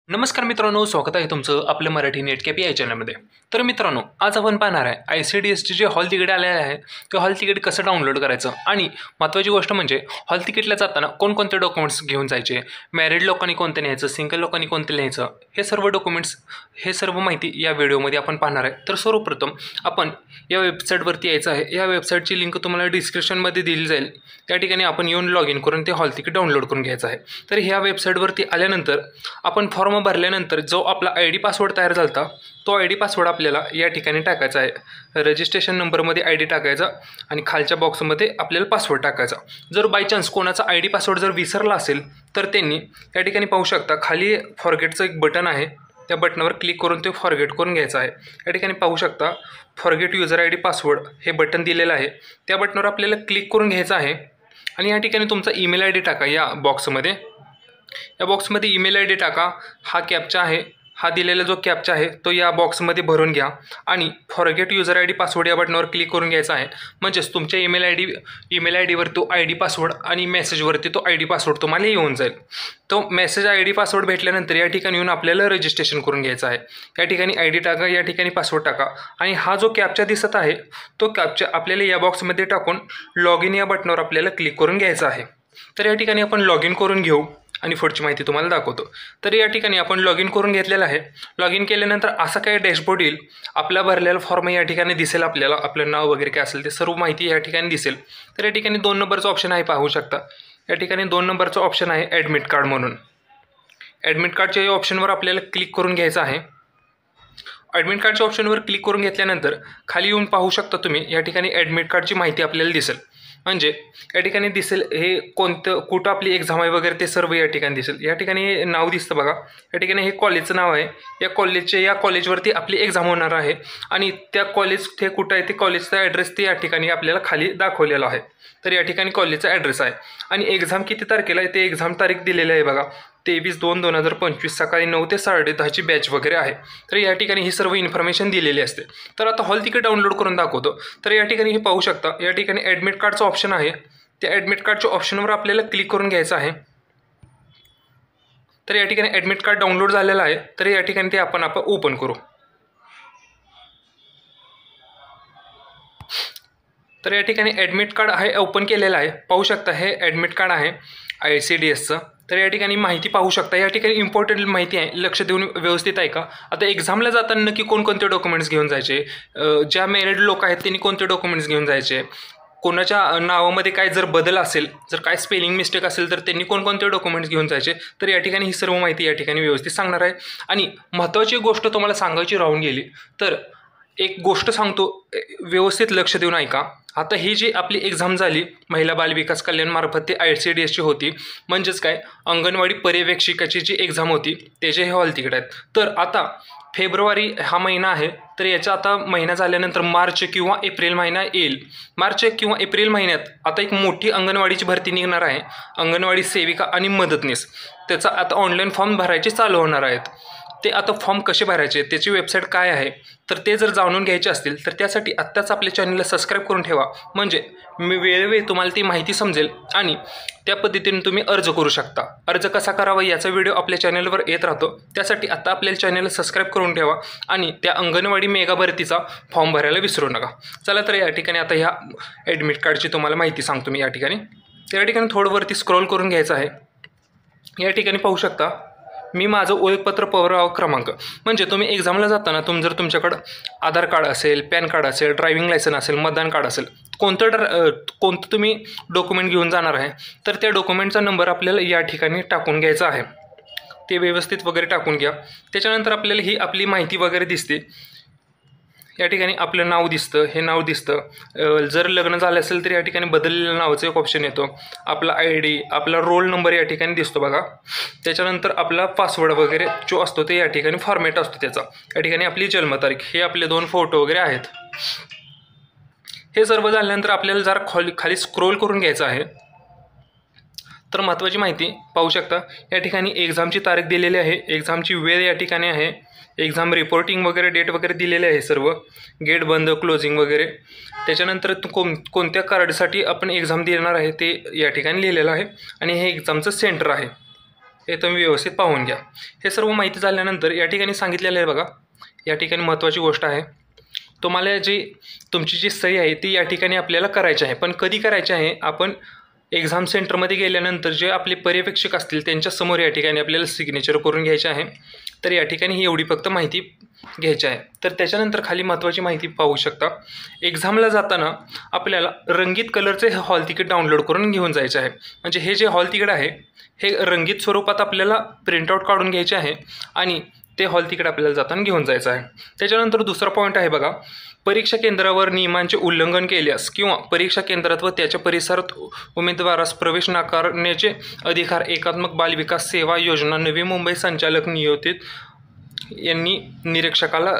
नमस्कार मित्रांनो, स्वागत आहे तुमचं आपलं मराठी नेट कॅप या चॅनलमध्ये. तर मित्रांनो, आज आपण पाहणार आहे ICDSचे जे हॉल तिकीट आलेले आहे ते हॉल तिकीट कसं डाउनलोड करायचं आणि महत्त्वाची गोष्ट म्हणजे हॉल तिकीटला जाताना कोणकोणते डॉक्युमेंट्स घेऊन जायचे, मॅरिड लोकांनी कोणते न्यायचं, सिंगल लोकांनी कोणते न्यायचं, हे सर्व डॉक्युमेंट्स, हे सर्व माहिती या व्हिडिओमध्ये आपण पाहणार आहे. तर सर्वप्रथम आपण या वेबसाईटवरती यायचं आहे. या वेबसाईटची लिंक तुम्हाला डिस्क्रिप्शनमध्ये दिली जाईल. त्या ठिकाणी आपण येऊन लॉग इन करून ते हॉल तिकीट डाउनलोड करून घ्यायचं आहे. तर ह्या वेबसाईटवरती आल्यानंतर आपण फॉर्म भरल्यानंतर जो आपला ID पासवर्ड तयार झाला होता तो ID पासवर्ड आपल्याला या ठिकाणी टाकायचा आहे. रजिस्ट्रेशन नंबरमध्ये ID टाकायचा आणि खालच्या बॉक्समध्ये आपल्याला पासवर्ड टाकायचा. जर बाय चान्स कोणाचा ID पासवर्ड जर विसरला असेल तर त्यांनी या ठिकाणी पाहू शकता खाली फॉरगेटचं एक बटन आहे, त्या बटनावर क्लिक करून ते फॉरगेट करून घ्यायचं आहे. या ठिकाणी पाहू शकता फॉरगेट युजर ID पासवर्ड हे बटन दिलेलं आहे. त्या बटनावर आपल्याला क्लिक करून घ्यायचं आहे आणि या ठिकाणी तुमचा ईमेल ID टाका. या बॉक्समध्ये ईमेल ID टाका. हा कॅप्चा आहे, हा दिलेला जो कॅप्चा आहे तो या बॉक्समध्ये भरून घ्या आणि फॉरगेट युजर ID पासवर्ड या बटनावर क्लिक करून घ्यायचा आहे. म्हणजेच तुमच्या ईमेल आयडीवर तो ID पासवर्ड आणि मेसेजवरती तो ID पासवर्ड तुम्हाला येऊन जाईल. तो मेसेज ID पासवर्ड भेटल्यानंतर या ठिकाणी येऊन आपल्याला रजिस्ट्रेशन करून घ्यायचं आहे. या ठिकाणी ID टाका, या ठिकाणी पासवर्ड टाका आणि हा जो कॅप्चा दिसत आहे तो कॅप्चा आपल्याला या बॉक्समध्ये टाकून लॉग इन या बटनावर आपल्याला क्लिक करून घ्यायचं आहे. तर या ठिकाणी आपण लॉग इन करून घेऊ आणि पुढची माहिती तुम्हाला दाखवतो. तर या ठिकाणी आपण लॉग इन करून घेतलेलं आहे. लॉग इन केल्यानंतर असा काही डॅशबोर्ड येईल. आपला भरलेला फॉर्म या ठिकाणी दिसेल, आपल्याला आपलं नाव वगैरे काय असेल ते सर्व माहिती या ठिकाणी दिसेल. तर या ठिकाणी 2 नंबरचं ऑप्शन आहे, पाहू शकता. या ठिकाणी 2 नंबरचं ऑप्शन आहे ॲडमिट कार्ड म्हणून. ॲडमिट कार्डच्या या ऑप्शनवर आपल्याला क्लिक करून घ्यायचं आहे. ॲडमिट कार्डच्या ऑप्शनवर क्लिक करून घेतल्यानंतर खाली येऊन पाहू शकता तुम्ही या ठिकाणी ॲडमिट कार्डची माहिती आपल्याला दिसेल. म्हणजे या ठिकाणी दिसेल हे कुठं आपली एक्झाम आहे वगैरे ते सर्व या ठिकाणी दिसेल. या ठिकाणी नाव दिसतं बघा. या ठिकाणी हे कॉलेजचं नाव आहे. या कॉलेजवरती आपली एक्झाम होणार आहे आणि त्या कॉलेज ते कुठं आहे ते कॉलेजचा ॲड्रेस ते या ठिकाणी आपल्याला खाली दाखवलेला आहे. तर या ठिकाणी कॉलेजचा ॲड्रेस आहे आणि एक्झाम किती तारखेला आहे ते एक्झाम तारीख दिलेली आहे बघा. 23/2/2025 सकाळी 9 ते 10:30ची बॅच वगैरे आहे. तर या ठिकाणी ही सर्व इन्फॉर्मेशन दिलेली असते. तर आता हॉल तिकीट डाउनलोड करून दाखवतो. तर या ठिकाणी हे पाहू शकता या ठिकाणी ॲडमिट कार्डचं ऑप्शन आहे. त्या ॲडमिट कार्डच्या ऑप्शनवर आपल्याला क्लिक करून घ्यायचं आहे. तर या ठिकाणी ॲडमिट कार्ड डाउनलोड झालेलं आहे. तर या ठिकाणी ते आपण ओपन करू. तर या ठिकाणी ॲडमिट कार्ड आहे, ओपन केलेलं आहे. पाहू शकता हे ॲडमिट कार्ड आहे ICDSचं. तर या ठिकाणी माहिती पाहू शकता. या ठिकाणी इम्पॉर्टंट माहिती आहे, लक्ष देऊन व्यवस्थित आहे का. आता एक्झामला जाताना नक्की कोणकोणते डॉक्युमेंट्स घेऊन जायचे, ज्या मॅरिड लोक आहेत त्यांनी कोणते डॉक्युमेंट्स घेऊन जायचे, कोणाच्या नावामध्ये काय जर बदल असेल, जर काय स्पेलिंग मिस्टेक असेल तर त्यांनी कोणकोणते डॉक्युमेंट्स घेऊन जायचे. तर या ठिकाणी ही सर्व माहिती या ठिकाणी व्यवस्थित सांगणार आहे. आणि महत्त्वाची गोष्ट तुम्हाला सांगायची राहून गेली, तर एक गोष्ट सांगतो, व्यवस्थित लक्ष देऊन ऐका. आता ही जी आपली एक्झाम झाली महिला बाल विकास कल्याणमार्फत ते ICDSची होती, म्हणजेच काय अंगणवाडी पर्यवेक्षिकाची जी एक्झाम होती त्याचे हे हॉल तिकीट आहेत. तर आता फेब्रुवारी हा महिना आहे, तर याचा आता महिना झाल्यानंतर मार्च किंवा एप्रिल महिना येईल. मार्च किंवा एप्रिल महिन्यात आता एक मोठी अंगणवाडीची भरती निघणार आहे, अंगणवाडी सेविका आणि मदतनीस. त्याचा आता ऑनलाईन फॉर्म भरायचे चालू होणार आहेत. ते आता फॉर्म कसे भरायचे, त्याची वेबसाईट काय आहे, तर ते जर जाणून घ्यायचे असतील तर त्यासाठी आत्ताच आपल्या चॅनलला सबस्क्राईब करून ठेवा. म्हणजे वेळोवेळी तुम्हाला ती माहिती समजेल आणि त्या पद्धतीने तुम्ही अर्ज करू शकता. अर्ज कसा करावा याचा व्हिडिओ आपल्या चॅनलवर येत राहतो. त्यासाठी आता आपल्या चॅनलला सबस्क्राईब करून ठेवा आणि त्या अंगणवाडी मेगा भरतीचा फॉर्म भरायला विसरू नका. चला तर या ठिकाणी आता ह्या ॲडमिट कार्डची तुम्हाला माहिती सांगतो मी. या ठिकाणी थोडं वरती स्क्रोल करून घ्यायचं आहे. या ठिकाणी पाहू शकता मी माझं ओळखपत्र पुरावा क्रमांक, म्हणजे तुम्ही एक्झामला जाताना जर तुमच्याकडं आधार कार्ड असेल, पॅन कार्ड असेल, ड्रायव्हिंग लायसन असेल, मतदान कार्ड असेल, कोणतं तुम्ही डॉक्युमेंट घेऊन जाणार आहे तर त्या डॉक्युमेंटचा नंबर आपल्याला या ठिकाणी टाकून घ्यायचा आहे. ते व्यवस्थित वगैरे टाकून घ्या. त्याच्यानंतर आपल्याला ही आपली माहिती वगैरे दिसते. या ठिकाणी आपलं नाव दिसतं, हे नाव दिसतं. जर लग्न झालं असेल तर या ठिकाणी बदललेलं नावाचं एक ऑप्शन येतो. आपला ID, आपला रोल नंबर या ठिकाणी दिसतो बघा. त्याच्यानंतर आपला पासवर्ड वगैरे जो असतो ते या ठिकाणी फॉर्मॅट असतो त्याचा. या ठिकाणी आपली जन्मतारीख, हे आपले 2 फोटो वगैरे आहेत. हे सर्व झाल्यानंतर आपल्याला जरा खाली स्क्रोल करून घ्यायचं आहे. तर महत्त्वाची माहिती पाहू शकता. या ठिकाणी एक्झामची तारीख दिलेली आहे, एक्झामची वेळ या ठिकाणी आहे, एक्झाम रिपोर्टिंग वगैरे डेट वगैरे दिलेले आहे सर्व, गेट बंद क्लोजिंग वगैरे. त्याच्यानंतर कोणत्या कार्डसाठी आपण एक्झाम देणार आहे ते या ठिकाणी लिहिलेलं आहे आणि हे एक्झामचं सेंटर आहे. हे तुम्ही व्यवस्थित पाहून घ्या। हे सर्व माहिती झाल्यानंतर या ठिकाणी सांगितलेलं आहे बघा, या ठिकाणी महत्त्वाची गोष्ट आहे, तुम्हाला तुमची जी सही आहे ती या ठिकाणी आपल्याला करायची आहे। पण कधी करायची आहे, आपण एक्झाम सेंटरमध्ये गेल्यानंतर जे आपले पर्यवेक्षक असतील त्यांच्यासमोर या ठिकाणी आपल्याला सिग्नेचर करून घ्यायचे आहे। तर या ठिकाणी ही एवढी फक्त माहिती घ्यायची आहे। तर त्याच्यानंतर खाली महत्त्वाची माहिती पाहू शकता, एक्झामला जाताना आपल्याला रंगीत कलरचे हे हॉल तिकीट डाउनलोड करून घेऊन जायचे आहे। म्हणजे हे जे हॉल तिकीट आहे हे रंगीत स्वरूपात आपल्याला प्रिंटआउट काढून घ्यायचे आहे आणि ते हॉल तिकीट आपल्याला जाताना घेऊन जायचं आहे। त्याच्यानंतर दुसरा पॉईंट आहे बघा, परीक्षा केंद्रावर नियमांचे उल्लंघन केल्यास किंवा परीक्षा केंद्रात व त्याच्या परिसरात उमेदवारास प्रवेश नाकारण्याचे अधिकार एकात्मक बाल विकास सेवा योजना नवी मुंबई संचालक नियोजित यांनी निरीक्षकाला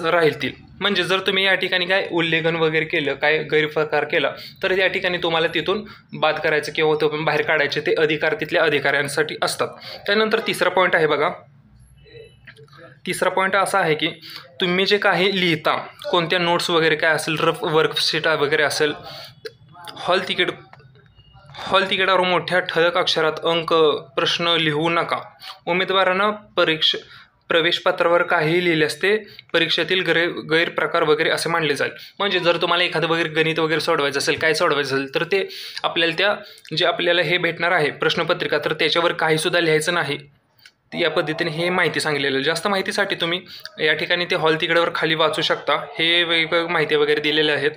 राहतील। म्हणजे जर तुम्ही या ठिकाणी काय उल्लंघन वगैरे केलं, काय गैरप्रकार केला, तर या ठिकाणी तुम्हाला तिथून बाद करायचं किंवा तो बाहेर काढायचे ते अधिकार तिथल्या अधिकाऱ्यांसाठी असतात। त्यानंतर तिसरा पॉईंट आहे बघा, तिसरा पॉईंट असा आहे की तुम्ही जे काही लिहिता, कोणत्या नोट्स वगैरे काय असेल, रफ वर्कशीट वगैरे असेल, हॉल तिकीटावर मोठ्या ठळक अक्षरात अंक प्रश्न लिहू नका। उमेदवारांना प्रवेशपत्रावर काहीही लिहिल्यास ते परीक्षेतील गैरप्रकार वगैरे असे मानले जाईल। म्हणजे जर तुम्हाला एखादं वगैरे गणित वगैरे सोडवायचं असेल, काय सोडवायचं असेल, तर ते आपल्याला जे आपल्याला हे भेटणार आहे प्रश्नपत्रिका, तर त्याच्यावर काहीसुद्धा लिहायचं नाही। या पद्धतीने हे माहिती सांगलेलं। जास्त माहितीसाठी तुम्ही या ठिकाणी ते हॉल तिकीटावर खाली वाचू शकता, हे वेगवेगळ्या माहिती वगैरे दिलेल्या आहेत,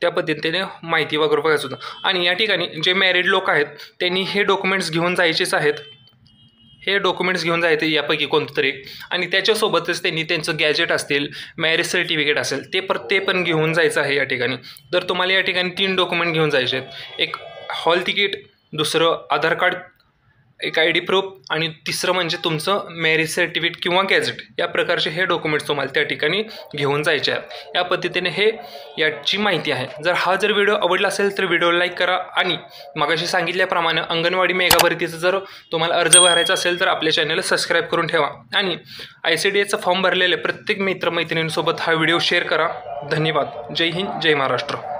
त्या पद्धतीने माहिती वगैरे बघायचं होतं। आणि या ठिकाणी जे मॅरिड लोक आहेत त्यांनी हे डॉक्युमेंट्स घेऊन जायचेच आहेत, हे डॉक्युमेंट्स घेऊन जायचे यापैकी कोणतं तरी, आणि त्याच्यासोबतच त्यांनी त्यांचं गॅजेट असतील, मॅरेज सर्टिफिकेट असेल, ते पण घेऊन जायचं आहे या ठिकाणी। तर तुम्हाला या ठिकाणी 3 डॉक्युमेंट घेऊन जायचे आहेत, एक हॉल तिकीट, दुसरं आधार कार्ड, एक ID प्रूफ, आणि तिसरं म्हणजे तुमचं मॅरेज सर्टिफिकेट किंवा गॅजेट। या प्रकारचे हे डॉक्युमेंट्स तुम्हाला त्या ठिकाणी घेऊन जायचे आहेत। या पद्धतीने याची माहिती आहे। जर व्हिडिओ आवडला असेल तर व्हिडिओला लाईक करा, आणि मगाशी सांगितल्याप्रमाणे अंगणवाडी मेगा भरतीचा जर तुम्हाला अर्ज भरायचा असेल तर आपल्या चॅनलला सबस्क्राईब करून ठेवा, आणि ICDSचा फॉर्म भरलेले प्रत्येक मित्रमैत्रिणींसोबत हा व्हिडिओ शेअर करा। धन्यवाद। जय हिंद, जय महाराष्ट्र।